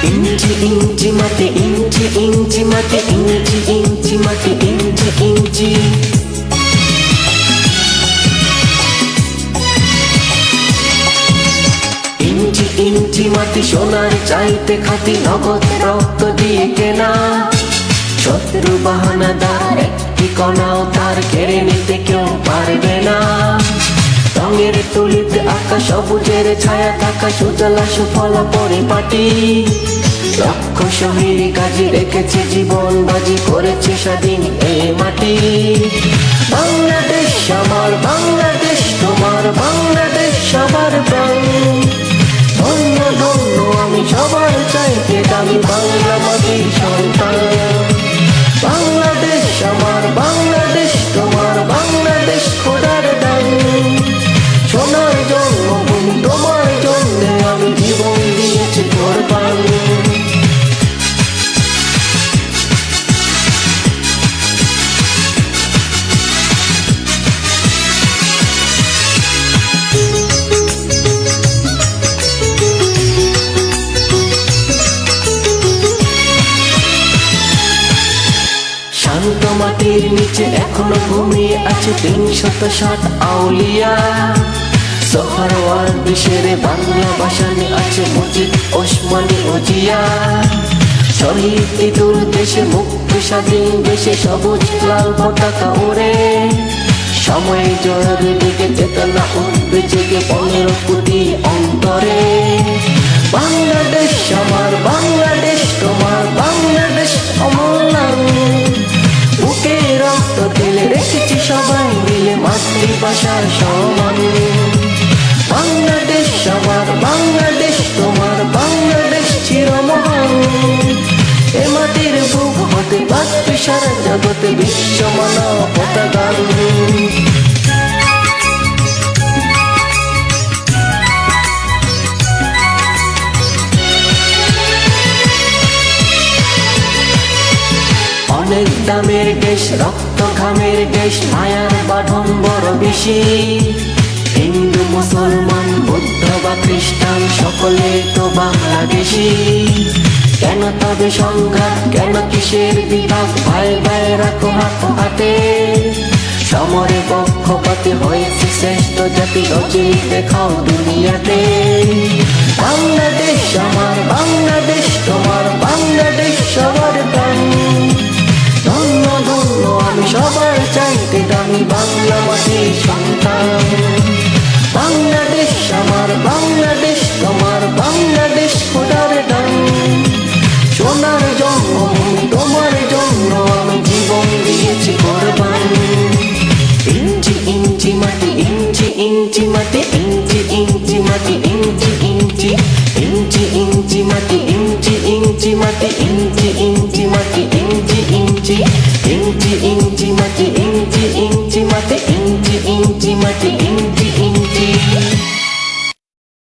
ইঞ্চি ইঞ্চি মাটি, ইঞ্চি ইঞ্চি মাটি, ইঞ্চি ইঞ্চি মাটি, ইঞ্চি ইঞ্চি। ইঞ্চি ইঞ্চি মাটি সোনার চাইতে খাঁটি, নগদ রক্ত দিয়ে কেনা। শত্রু বাহানাদার একটি কণাও তার কেড়ে নিতে কেউ পারবে না। রঙের তুলিতে আঁকা সবুজের ছায়া থাকা, সুজলা সুফলা পরিপাটি। লক্ষ শহীদ কাজী রেখেছে জীবন বাজি, করেছে স্বাধীন এ মাটি। বাংলাদেশ আমার, বাংলাদেশ তোমার, বাংলাদেশ সবার প্রাণ। ধন্য ধন্য আমি সবার চাইতে দামি বাংলা মাটির সন্তান। বাংলাদেশ আমার, বাংলাদেশ তোমার, বাংলাদেশ খোদার দান। সোনার জন্মভূমি তোমার জন্যে আমি জীবন দিয়েছি কোরবান। শান্ত মাটির নিচে এখনো ঘুমিয়ে আছে ৩৬০ আউলিয়া। সোহরাওয়ার্দ দেশের বাংলা ভাষানে আছে মুজিব, ওসমানী ও জিয়া। শহীদ ঈদুল দেশে মুক্ত স্বাধীন দেশে সবুজ লাল পতাকা ওড়ে। সময় জয়ের দিকে চেতনা উঠবে জেগে ১৫ কোটি অন্তরে। বাংলাদেশ আমার, বাংলাদেশ তোমার, বাংলাদেশ অমূল্য। বুকে রক্ত ঢেলে রেখেছি সবাই মিলে মাতৃভাষার সম্মান। বাংলাদেশ আমার, বাংলাদেশ তোমার, বাংলাদেশ চিরমহান। এ মাটির বুক হতে বাঁচবে সারা জগতে বিশ্ব মানবতা গান। অনেক দামের দেশ, রক্ত ঘামের দেশ, মায়ার বাঁধন বড় বেশি। হিন্দু মুসলমান বৌদ্ধ বা খ্রিস্টান সকলে তো বাংলাদেশি। কেন তবে সংঘাত, কেন কিসের বিভাগ? ভাই ভাই রাখো হাত হাতে। সমরে পক্ষপাতে হয়েছে শ্রেষ্ঠ জাতি, অচিল দেখাও দুনিয়াতে। বাংলাদেশ আমার, বাংলাদেশ তোমার, বাংলাদেশ সবার প্রাণ। ধন্য ধন্য আমি সবার চাইতে দামি বাংলা মাটির সন্তান। বাংলাদেশ আমার, বাংলাদেশ তোমার, বাংলাদেশ খোদার দান। সোনার জন্মভূমি তোমার জন্য আমি জীবন দিয়েছি কোরবান। ইঞ্চি ইঞ্চি মাটি, ইঞ্চি ইঞ্চি মাটি, ইঞ্চি ইঞ্চি মাটি, ইঞ্চি ইঞ্চি। ইঞ্চি ইঞ্চি মাটি, ইঞ্চি ইঞ্চি মাটি, ইঞ্চি ইঞ্চি মাটি, ইঞ্চি ইঞ্চি।